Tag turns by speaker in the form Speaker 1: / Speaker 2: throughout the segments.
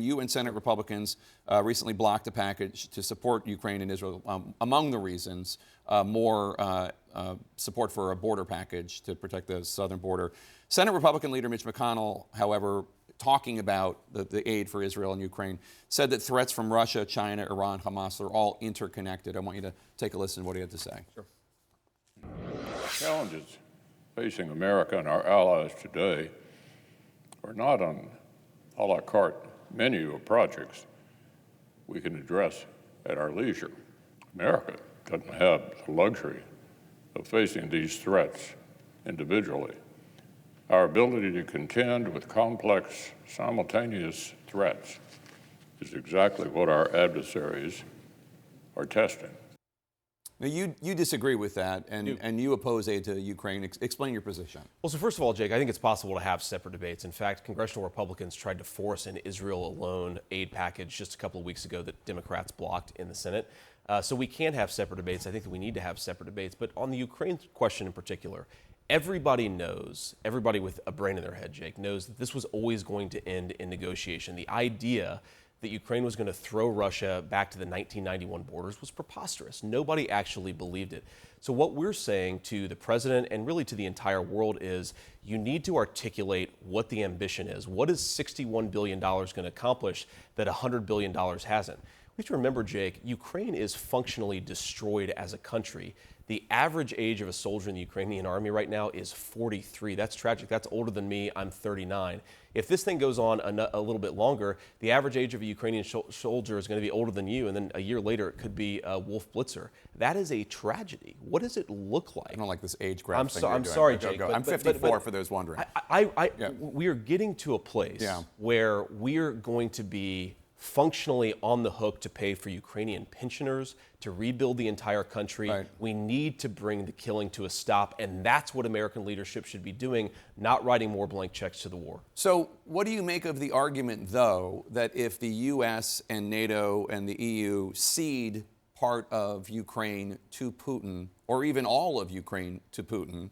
Speaker 1: You and Senate Republicans recently blocked a package to support Ukraine and Israel. Among the reasons, more support for a border package to protect the southern border. Senate Republican leader Mitch McConnell, however, talking about the aid for Israel and Ukraine, said that threats from Russia, China, Iran, Hamas are all interconnected. I want you to take a listen to what he had to say.
Speaker 2: Sure. Challenges facing America and our allies today are not on a la carte menu of projects we can address at our leisure. America doesn't have the luxury of facing these threats individually. Our ability to contend with complex, simultaneous threats is exactly what our adversaries are testing.
Speaker 1: Now, you disagree with that, and you oppose aid to Ukraine. Explain your position.
Speaker 3: Well, so first of all, Jake, I think it's possible to have separate debates. In fact, congressional Republicans tried to force an Israel-alone aid package just a couple of weeks ago that Democrats blocked in the Senate. So we can have separate debates. I think that we need to have separate debates. But on the Ukraine question in particular, everybody knows, everybody with a brain in their head, Jake, knows that this was always going to end in negotiation. The idea that Ukraine was going to throw Russia back to the 1991 borders was preposterous. Nobody actually believed it. So what we're saying to the president and really to the entire world is you need to articulate what the ambition is. What is $61 billion going to accomplish that $100 billion hasn't? We have to remember, Jake, Ukraine is functionally destroyed as a country. The average age of a soldier in the Ukrainian army right now is 43. That's tragic. That's older than me. I'm 39. If this thing goes on a little bit longer, the average age of a Ukrainian soldier is going to be older than you, and then a year later it could be Wolf Blitzer. That is a tragedy. What does it look like?
Speaker 1: I don't like this age graph thing.
Speaker 3: I'm sorry, Jake.
Speaker 1: Go. I'm 54 for those wondering.
Speaker 3: We are getting to a place where we are going to be functionally on the hook to pay for Ukrainian pensioners, to rebuild the entire country.
Speaker 1: Right.
Speaker 3: We need to bring the killing to a stop, and that's what American leadership should be doing, not writing more blank checks to the war.
Speaker 1: So what do you make of the argument, though, that if the U.S. and NATO and the EU cede part of Ukraine to Putin, or even all of Ukraine to Putin,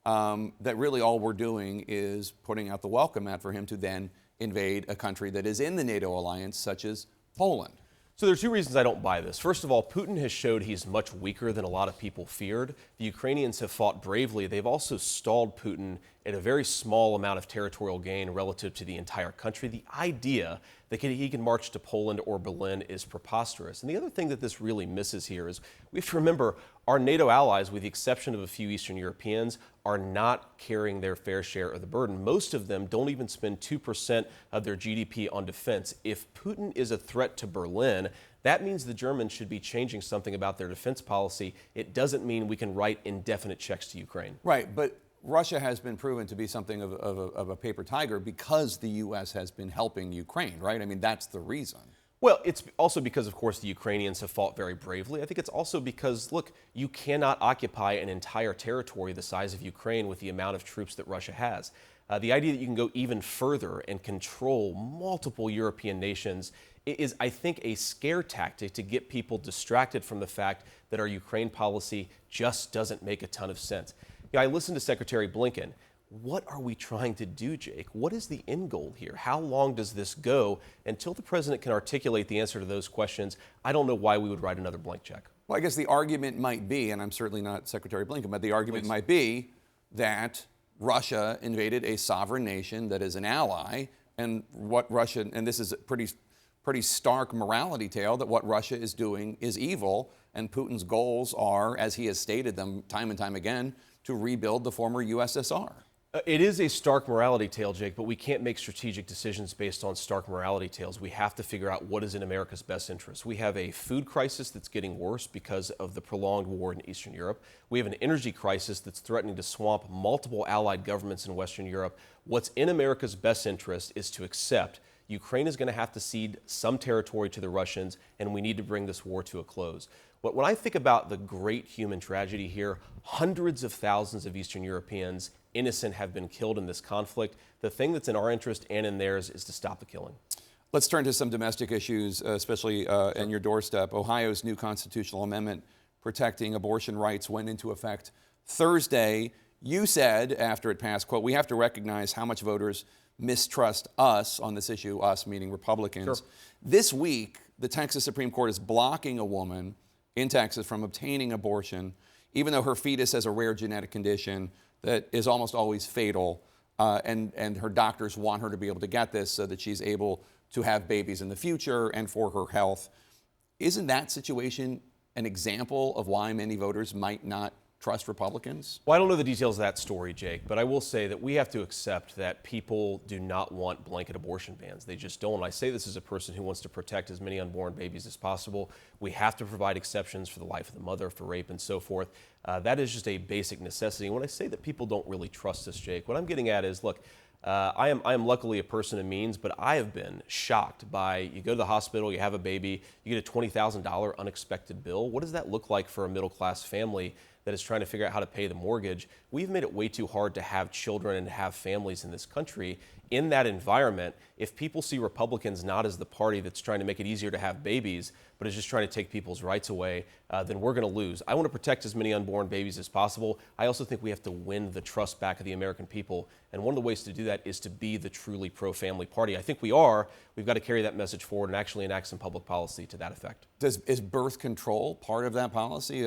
Speaker 1: that really all we're doing is putting out the welcome mat for him to then invade a country that is in the NATO alliance, such as Poland?
Speaker 3: So there are two reasons I don't buy this. First of all, Putin has showed he's much weaker than a lot of people feared. The Ukrainians have fought bravely. They've also stalled Putin at a very small amount of territorial gain relative to the entire country. The idea that he can march to Poland or Berlin is preposterous. And the other thing that this really misses here is we have to remember our NATO allies, with the exception of a few Eastern Europeans, are not carrying their fair share of the burden. Most of them don't even spend 2% of their GDP on defense. If Putin is a threat to Berlin, that means the Germans should be changing something about their defense policy. It doesn't mean we can write indefinite checks to Ukraine.
Speaker 1: Right, but Russia has been proven to be something of a paper tiger because the U.S. has been helping Ukraine, right? I mean, that's the reason.
Speaker 3: Well, it's also because, of course, the Ukrainians have fought very bravely. I think it's also because, look, you cannot occupy an entire territory the size of Ukraine with the amount of troops that Russia has. The idea that you can go even further and control multiple European nations is, I think, a scare tactic to get people distracted from the fact that our Ukraine policy just doesn't make a ton of sense. You know, I listened to Secretary Blinken. What are we trying to do, Jake? What is the end goal here? How long does this go? Until the president can articulate the answer to those questions, I don't know why we would write another blank check.
Speaker 1: Well, I guess the argument might be, and I'm certainly not Secretary Blinken, but the argument might be that Russia invaded a sovereign nation that is an ally, and what Russia, and this is a pretty stark morality tale, that what Russia is doing is evil, and Putin's goals are, as he has stated them time and time again, to rebuild the former USSR.
Speaker 3: It is a stark morality tale, Jake, but we can't make strategic decisions based on stark morality tales. We have to figure out what is in America's best interest. We have a food crisis that's getting worse because of the prolonged war in Eastern Europe. We have an energy crisis that's threatening to swamp multiple allied governments in Western Europe. What's in America's best interest is to accept Ukraine is going to have to cede some territory to the Russians, and we need to bring this war to a close. When I think about the great human tragedy here, hundreds of thousands of Eastern Europeans, innocent, have been killed in this conflict. The thing that's in our interest and in theirs is to stop the killing.
Speaker 1: Let's turn to some domestic issues, especially in your doorstep. Ohio's new constitutional amendment protecting abortion rights went into effect Thursday. You said after it passed, quote, "We have to recognize how much voters mistrust us on this issue, us meaning Republicans.
Speaker 3: Sure.
Speaker 1: This week, the Texas Supreme Court is blocking a woman in Texas from obtaining abortion, even though her fetus has a rare genetic condition that is almost always fatal, and her doctors want her to be able to get this so that she's able to have babies in the future and for her health. Isn't that situation an example of why many voters might not trust Republicans?
Speaker 3: Well, I don't know the details of that story, Jake, but I will say that we have to accept that people do not want blanket abortion bans. They just don't. I say this as a person who wants to protect as many unborn babies as possible. We have to provide exceptions for the life of the mother, for rape, and so forth. That is just a basic necessity. And when I say that people don't really trust us, Jake, what I'm getting at is, look, I am luckily a person of means, but I have been shocked by, you go to the hospital, you have a baby, you get a $20,000 unexpected bill. What does that look like for a middle-class family that is trying to figure out how to pay the mortgage? We've made it way too hard to have children and to have families in this country. In that environment, if people see Republicans not as the party that's trying to make it easier to have babies, but is just trying to take people's rights away, then we're going to lose. I want to protect as many unborn babies as possible. I also think we have to win the trust back of the American people. And one of the ways to do that is to be the truly pro-family party. I think we are. We've got to carry that message forward and actually enact some public policy to that effect.
Speaker 1: Is birth control part of that policy,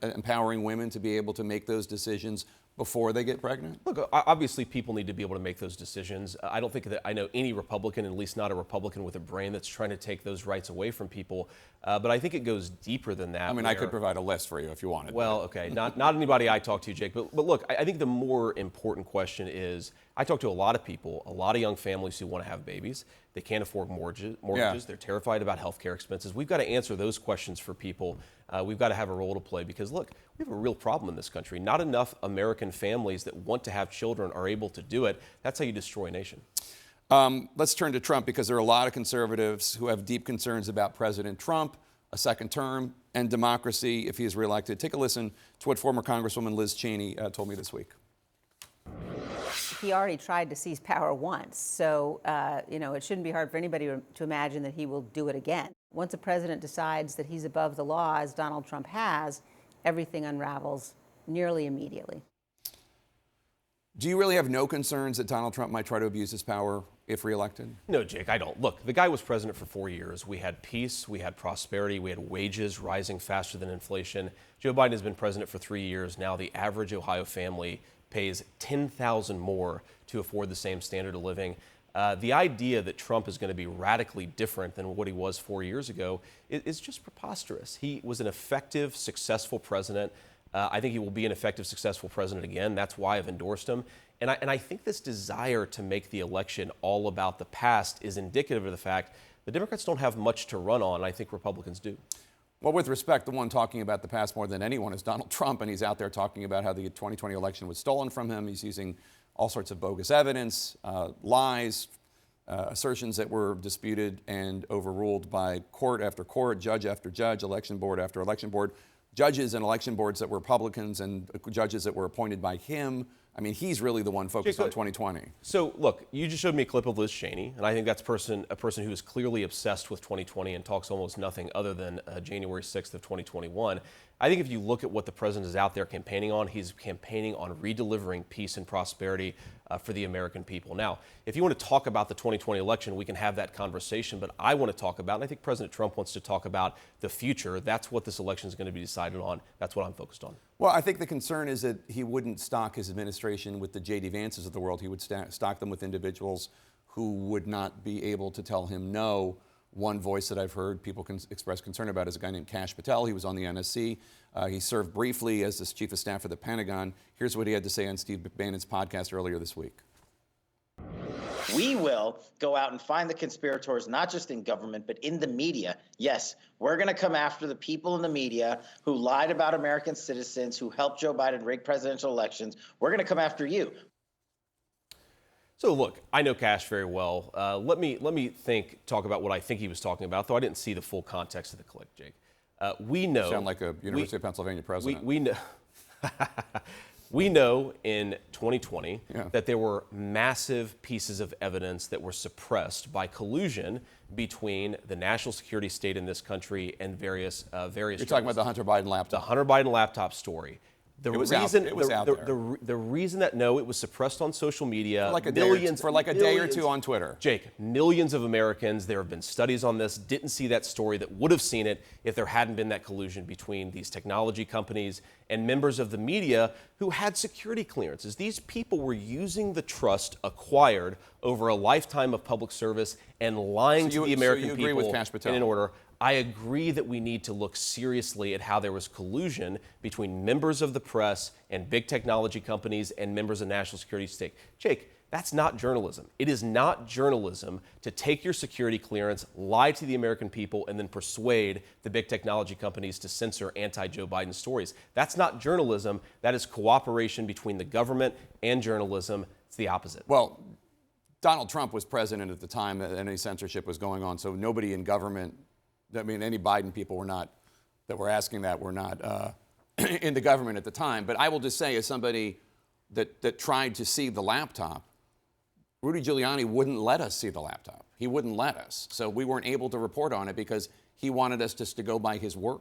Speaker 1: empowering women to be able to make those decisions before they get pregnant?
Speaker 3: Look, obviously people need to be able to make those decisions. I don't think that I know any Republican, at least not a Republican with a brain, that's trying to take those rights away from people. But I think it goes deeper than that.
Speaker 1: I mean, I could provide a list for you if you wanted.
Speaker 3: Well, okay, not anybody I talk to, Jake. But look, I think the more important question is, I talk to a lot of people, a lot of young families who want to have babies. They can't afford mortgages.
Speaker 1: Yeah.
Speaker 3: They're terrified about healthcare expenses. We've got to answer those questions for people. We've got to have a role to play because, look, we have a real problem in this country. Not enough American families that want to have children are able to do it. That's how you destroy a nation.
Speaker 1: Let's turn to Trump because there are a lot of conservatives who have deep concerns about President Trump, a second term, and democracy if he is reelected. Take a listen to what former Congresswoman Liz Cheney told me this week.
Speaker 4: He already tried to seize power once, so it shouldn't be hard for anybody to imagine that he will do it again. Once a president decides that he's above the law, as Donald Trump has, everything unravels nearly immediately.
Speaker 1: Do you really have no concerns that Donald Trump might try to abuse his power if reelected?
Speaker 3: No, Jake, I don't. Look, the guy was president for 4 years. We had peace, we had prosperity, we had wages rising faster than inflation. Joe Biden has been president for 3 years. Now the average Ohio family pays $10,000 more to afford the same standard of living. The idea that Trump is going to be radically different than what he was 4 years ago is just preposterous. He was an effective, successful president. I think he will be an effective, successful president again. That's why I've endorsed him. And I think this desire to make the election all about the past is indicative of the fact the Democrats don't have much to run on, and I think Republicans do.
Speaker 1: Well, with respect, the one talking about the past more than anyone is Donald Trump, and he's out there talking about how the 2020 election was stolen from him. He's using all sorts of bogus evidence, lies, assertions that were disputed and overruled by court after court, judge after judge, election board after election board, judges and election boards that were Republicans and judges that were appointed by him. I mean, he's really the one focused on 2020.
Speaker 3: So, look, you just showed me a clip of Liz Cheney, and I think that's a person who is clearly obsessed with 2020 and talks almost nothing other than January 6th of 2021. I think if you look at what the president is out there campaigning on, he's campaigning on redelivering peace and prosperity for the American people. Now, if you want to talk about the 2020 election, we can have that conversation, but I want to talk about, and I think President Trump wants to talk about the future. That's what this election is going to be decided on. That's what I'm focused on.
Speaker 1: Well, I think the concern is that he wouldn't stock his administration with the J.D. Vances of the world. He would stock them with individuals who would not be able to tell him no. One voice that I've heard people can express concern about is a guy named Kash Patel. He was on the NSC. He served briefly as the chief of staff for the Pentagon. Here's what he had to say on Steve Bannon's podcast earlier this week.
Speaker 5: We will go out and find the conspirators, not just in government, but in the media. Yes, we're going to come after the people in the media who lied about American citizens, who helped Joe Biden rig presidential elections. We're going to come after you.
Speaker 3: So look, I know Kash very well. Let me talk about what I think he was talking about, though I didn't see the full context of the clip, Jake. We know.
Speaker 1: You sound like a University of Pennsylvania president.
Speaker 3: We know. We know in 2020 that there were massive pieces of evidence that were suppressed by collusion between the national security state in this country and various.
Speaker 1: You're talking about the Hunter Biden laptop.
Speaker 3: The Hunter Biden laptop story. The
Speaker 1: It was
Speaker 3: reason,
Speaker 1: out there.
Speaker 3: The reason that it was suppressed on social media
Speaker 1: For like a
Speaker 3: millions,
Speaker 1: day or, for like a day or
Speaker 3: millions-
Speaker 1: two on Twitter.
Speaker 3: Jake, millions of Americans, there have been studies on this, didn't see that story, that would have seen it if there hadn't been that collusion between these technology companies and members of the media who had security clearances. These people were using the trust acquired over a lifetime of public service and lying to the American
Speaker 1: you agree
Speaker 3: people
Speaker 1: with Kash Patel?
Speaker 3: in order. I agree that we need to look seriously at how there was collusion between members of the press and big technology companies and members of national security state. Jake, that's not journalism. It is not journalism to take your security clearance, lie to the American people, and then persuade the big technology companies to censor anti-Joe Biden stories. That's not journalism. That is cooperation between the government and journalism. It's the opposite.
Speaker 1: Well, Donald Trump was president at the time that any censorship was going on, so nobody in government, I mean, any Biden people were not, that were asking that, were not in the government at the time. But I will just say, as somebody that tried to see the laptop, Rudy Giuliani wouldn't let us see the laptop. He wouldn't let us. So we weren't able to report on it because he wanted us just to go by his word.